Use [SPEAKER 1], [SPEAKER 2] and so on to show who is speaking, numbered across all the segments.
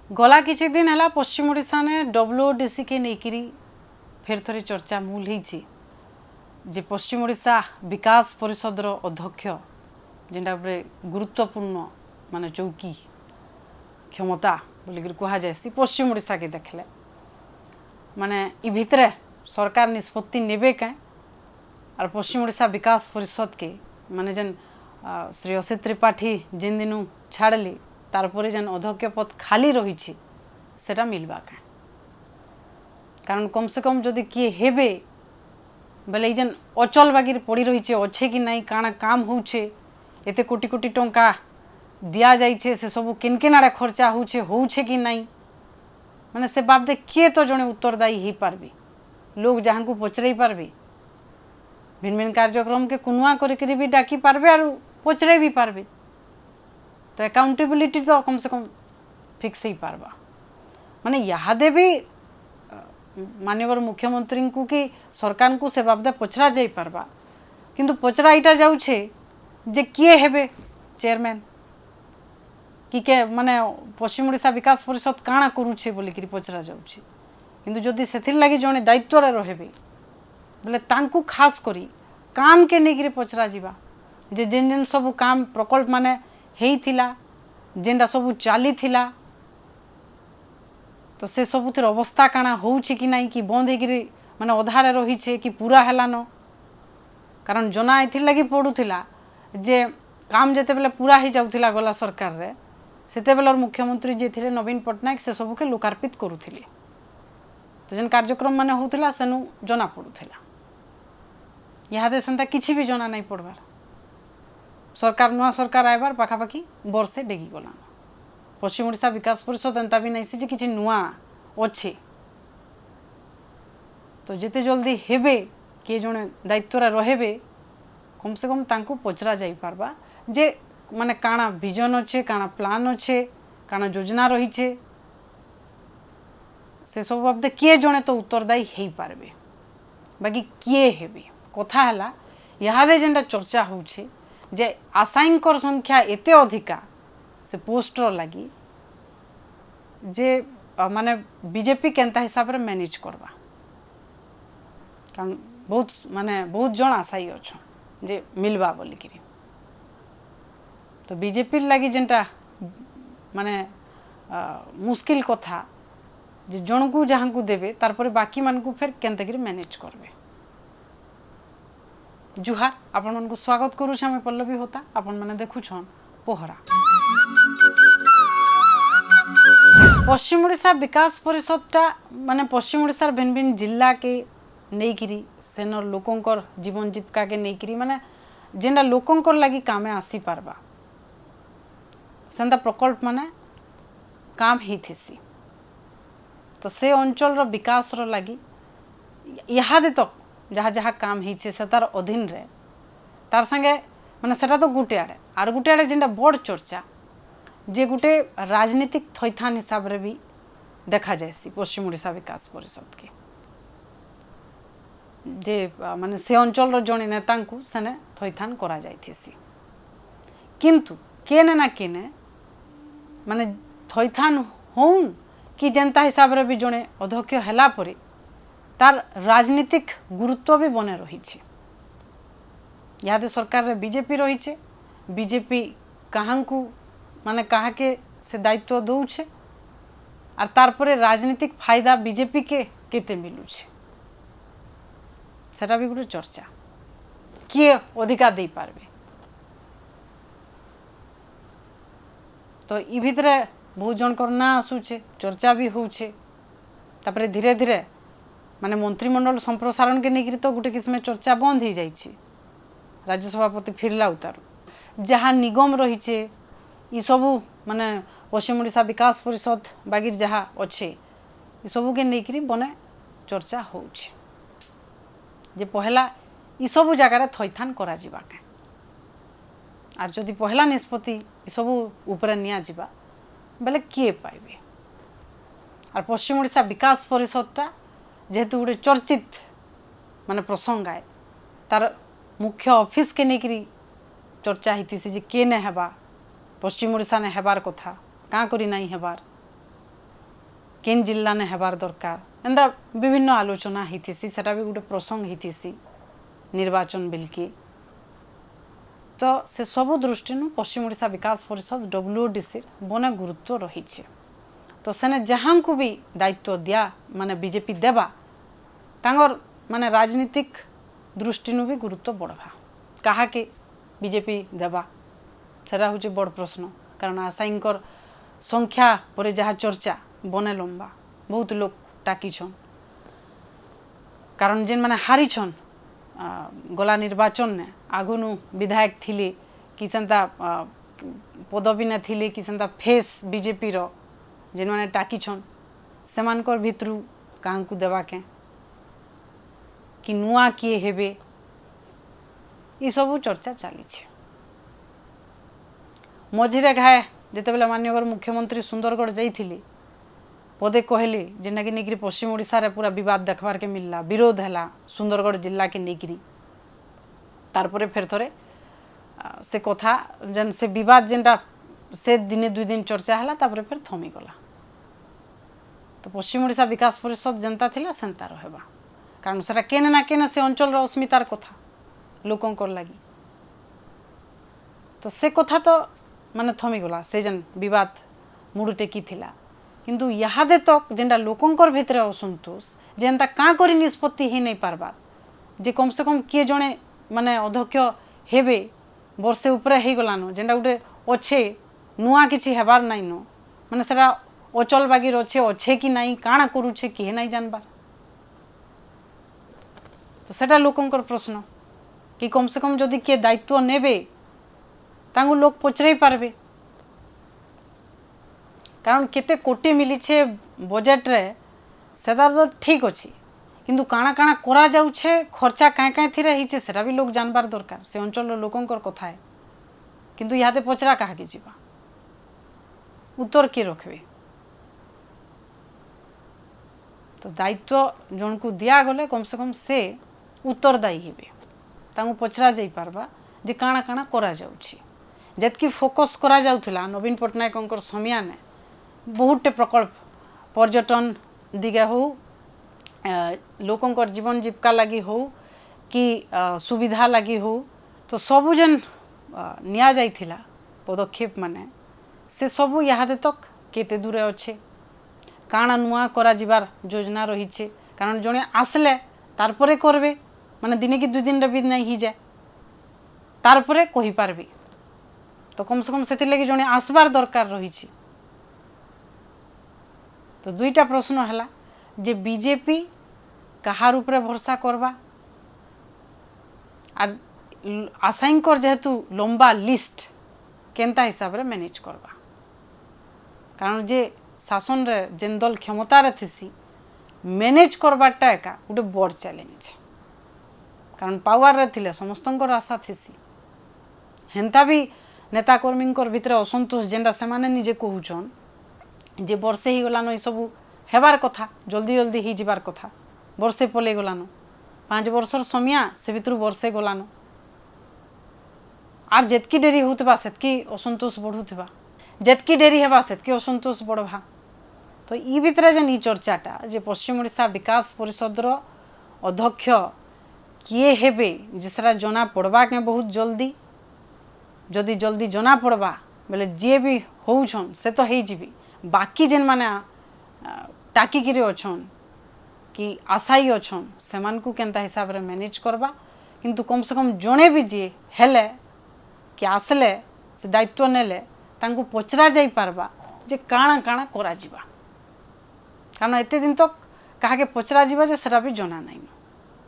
[SPEAKER 1] गला किछि दिन है पश्चिम ओडिशा ने WODC के नेकरी फेर थोड़ी चर्चा मूल होती जे पश्चिम ओडिशा विकास परिषद अध्यक्ष जेनटा गोटे गुरुत्वपूर्ण माने चौकी क्षमता बोलिक कह जाए पश्चिम ओडिशा के देखले माने इ भितरे सरकार निष्पत्ति नेबे कहीं और पश्चिम ओडिशा विकास परिषद के माने जेन श्री असित त्रिपाठी जिन दिन छाड़ली तारपर जेन अध्यक्ष पद खाली रही सेटा मिलवा कहीं कारण कम से कम जदि किए हेबे बेले जेन अचल बागिर पड़ी रही अच्छे कि नहीं काना काम होचे एते कोटी कोटी टंका दिया जाइए से सब किन किन आड़े खर्चा होचे कि नहीं माने से बाबदे किए तो जड़े उत्तरदायी हो पार्बे लोग जहाँ को पचरई पार्बे भिन्न भिन्न कार्यक्रम के कुनुआ करी भी डाकी पार्बे और पचरई भी पार्बे तो अकाउंटेबिलिटी तो कम से कम फिक्स ही पार्बा माने यादे भी माननीय मुख्यमंत्री को कि सरकार को से बाबदे पचरा जाई पार्बा किंतु पचरा इटा जाउछे जे किए हेबे चेयरमैन कि के माने पश्चिम ओडिशा विकास परिषद काଣା करूछे बोलिकी पचरा जाउछे किंतु जदि सेथिर लागि जणे दायित्व रे रहेबे बोले तांकु खास करी काम के नेगिरे पचरा जीवा जे जेन जेन सब काम प्रकल्प माने हेई थिला जेनटा सब चाली थिला तो से सबुतिर अवस्था काଣା होउछि कि नहीं कि बंद हेगिरी माने अधारे रही छे कि पूरा हेलानो कारण जना एथिर लागि पडुथिला जे काम जेते बेले पूरा ही जाउथिला गला सरकार रे सेते बेलर मुख्यमंत्री जे थिले नवीन पटनायक से सब के लोकार्पित करूथिले तो जेन कार्यक्रम माने होउथिला सेनु जना पडुथिला यादे सेंता किछि भी जना नहीं पड़बार सरकार नुआ सरकार आइबार पाखापाखि वर्षे डेगी गलान पश्चिम ओडिशा विकास परिषद एंता भी नहीं जे किछि नुआ अच्छे तो जिते जल्दी हेबे किए जड़े दायित्व रहेबे कम से कम तांको पचरा जाई पारबा जे माने काना विजन अच्छे काना प्लान अच्छे काना योजना रही से सब बाबदे किए जड़े तो उत्तरदायी हो पारबे बाकी किए हेबे कथा है इहादे जेनटा चर्चा होउछे जे आशायींकर संख्या एते अधिका से पोस्टर लगी जे माने बीजेपी केंता हिसाब रे मैनेज करबा कारण बहुत माने बहुत जन आशायी अच्छा जे मिलवा बोलिकी तो बीजेपी लगी जेनटा माने मुश्किल कथा जे जन को जहाँ को देवे तारपरे बाकी मान को फिर केंतागिरी मैनेज करबे जुहार आपण मन को स्वागत करूँ आम पल्लवी होता आपण मैंने देखुछन पोहरा पश्चिम ओडिशा विकास परिषदटा माने पश्चिम ओडिशार भिन्न भिन्न जिला के नहींकि सेनर लोकंकर जीवन जीविका के नहींकि माने जेनटा लोकंकर लगी कामे आसी पारबा सेंता प्रकल्प माने काम ही थेसी तो से अंचल विकास लगी इहादे तक जहाँ जहाँ काम होइछे से तार अधीन रे तार संगे माने सेटा तो गुटे आड़े आर गुटे आड़े जेनटा बड़ चर्चा जे गुटे राजनीतिक थैथान हिसाब रे भी देखा जाएसी पश्चिम ओडिशा विकास परिषद के जे माने से अंचल जड़े नेता को सेने थैथान करा जाइथिसी किंतु केने ना केने माने थैथान होउन कि जनता हिसाब रे भी जड़े अध्यक्ष हैला परे तार राजनीतिक गुरुत्व भी बने रही यादे सरकार रे बीजेपी रही बीजेपी कहाँ को माने कहा के से दायित्व दौचे और तारपरे राजनीतिक फायदा बीजेपी के केते मिलुछे सेटा भी गोटे चर्चा किए अधिका दे पारबे तो इ भितरे बहुत जनकर ना आसुचे चर्चा भी होउछे तापरे धीरे धीरे माने मंत्रिमंडल संप्रसारण के नेगिरी तो गोटे किस्म चर्चा बंद हो जाइए राज्य सभापति फिरला उतार जहाँ निगम रही ये सबू माने पश्चिम ओडिशा विकास परिषद बागिर जहाँ अच्छे ये सबू के नेगिरी बने चर्चा होउछे जे पहला ये सबू जगार थैथान करा जिबा के आर जदि पहला निष्पत्ति ये सबू ऊपर निया जिबा बेले किए पाइबे आर पश्चिम ओडिशा विकास परिषदटा जेहेतु गोटे चर्चित माने प्रसंग आए तार मुख्य ऑफिस के नेकरी चर्चा होती जे किए नहीं हेबा पश्चिम ओडिशा ने हेबार कथा क्या करी नहीं हेबार केन जिल्ला ने हेबार दरकार एंदा विभिन्न आलोचना हिथिसी सेटा भी गोटे प्रसंग हिथिसी निर्वाचन बिल की तो से सब दृष्टि पश्चिम ओडिशा विकास परिषद WODC बने गुरुत्व रही तो सेने जहां को भी दायित्व दिया माने बीजेपी देवा तांगर माने राजनीतिक दृष्टि भी गुरुत्व बढ़वा कहा कि बीजेपी देवा सेटा हूँ बड़ प्रश्न कारण आशाईंकर संख्या पर जहाँ चर्चा बने लंबा बहुत लोग टाकीछन कारण जेन माने हारीछन गला निर्वाचन ने आगुनु विधायक थिले कि सेंता पदवी ने थिले कि सेंता फेस बीजेपी रो जेन माने टाकीछन सेमानकर भितरु काहां को देवा के कि नुआ किए हेबे ई सब चर्चा चली मझिरे घाए जितेबाला माननीय मुख्यमंत्री सुंदरगढ़ जाइथिले पदे कहले जेना कि नेकरी पश्चिम ओडिशा रे पूरा विवाद देखबार के मिलला विरोध हैला सुंदरगढ़ जिला के नेकरी तारपरे फेर थरे से कथा जन से विवाद जेनटा से दिने 2 दिन चर्चा हैला तारपरे फेर थमी गला तो पश्चिम ओडिशा विकास परिषद जनता थिला सेंता रहबा कारण सेरा केने ना केने से अंचल रो अस्मितार कथा लोकंकर लागि तो से कथा तो माने थमी गला से जन विवाद मुड़ टेकी थिला किंतु यादे तक जेनटा लोकंकर भितर असंतोष जेनता का करी निष्पत्ति ही नहीं पारबा जे कम से कम किए जणे माने अध्यक्ष हेबे वर्षे उपरे हे गलानो जेनटा गोटे अच्छे नुआ किछि हेबार नाइ नो माने सेरा अचल बागीर अच्छे कि नाइ काଣା करूछे किहे नाइ जानबार तो सेटा लोकंकर प्रश्न कि कम से कम जदि किए दायित्व नेबे तांगु लोक पचरई पारबे कारण केते कोटी मिलीछे बजेट रे सेदा तो ठीक अच्छी किंतु काଣା काଣା करा जाउछे खर्चा काए काए थिरे हिचे सेटा भी लोग जानबार दरकार से अंचल लोकंकर कथा है किंतु याते पचरा कहा कि जीवा उत्तर के रखबे तो दायित्व जन को दिया गले कम से कम से उत्तरदायी हेबे तांगु पचरा जाई पारबा जे काଣା काଣା करा जाउछी जेतकी फोकस करा जाउथला नवीन पटनायकंकर समिया ने बहुते प्रकल्प पर्यटन दिगे हो लोकंकर जीवन जीविका लगी हो कि सुविधा लगी हो तो सबु जेन निया जाइथिला पदक्षेप माने से सबु यादे तक केते दूरे अच्छे काଣା नुआ करा जिबार योजना रही कारण जने आसले तारपरे करबे माने दिने कि 2 दिन रे भी नहीं ही जाए तारपरे कहि पारबे तो कम से कम सेति लगी जने आसबार दरकार रही तो 2टा प्रश्न हैला जे बीजेपी कहार उपरे भरोसा करबा आर आशाईंकर जेहेतु लंबा लिस्ट केनता हिसाब रे मैनेज करबा कारण जे शासन रे जेन दल क्षमता रे थिसी मैनेज करबाटा एका गोटे बड़ चैलेंज कारण पावर रे थिले समस्तंकर आशा थिसी हेंता भी नेता कर्मींकर भितर असंतोष जेनटा से माने निजे कहूछन जे वर्षे ही गलानो ये सब हेबार कथा जल्दी जल्दी ही जिबार कथा वर्षे पले गलानो 5 वर्षर समिया से भितर वर्षे गलानो आर जेतकी डेरी होतबा सेतकी असंतोष बढ़ुतबा जेतकी डेरी हेबा सेतकी असंतोष बढ़बा तो ई भितर जे नी चर्चाटा जे पश्चिम ओडिशा विकास परिषद रो अध्यक्ष किए हेबे जिसरा जना पड़बा के बहुत जल्दी जदि जल्दी जना पड़बा बेले जे भी होउछन से तो हेई जिबी बाकी जेन माने टाकिकिरे अछन कि आशाई अछन सेमान को केनता हिसाब रे मैनेज करबा किंतु कम से कम जणे भी जे हेले कि आसले से दायित्व नेले तांको पचरा जाई पारबा जे काଣା काଣା करा जिबा कारण एते दिन तक कहा के पचरा जिबा जे सेरा भी जना नाइ न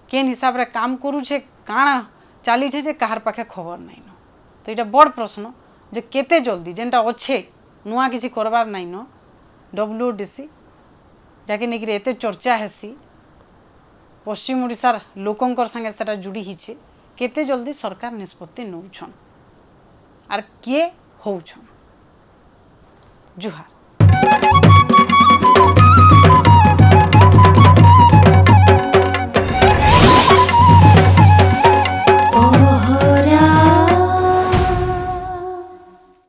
[SPEAKER 1] केन हिसाब रे काम करू छे काଣା चाली छे जे कहार पाखे खबर नाइ न तो इटा बड़ प्रश्न जे केते जल्दी जेनटा अच्छे नुआ किसी करबार नाइ न WODC जाके नेकरी एते चर्चा हेसी पश्चिम ओडिशार लोकंकर संगे सेटा जुड़ी हिचे केते जल्दी सरकार निष्पत्ति नौछन आर किए होउछन जुहार।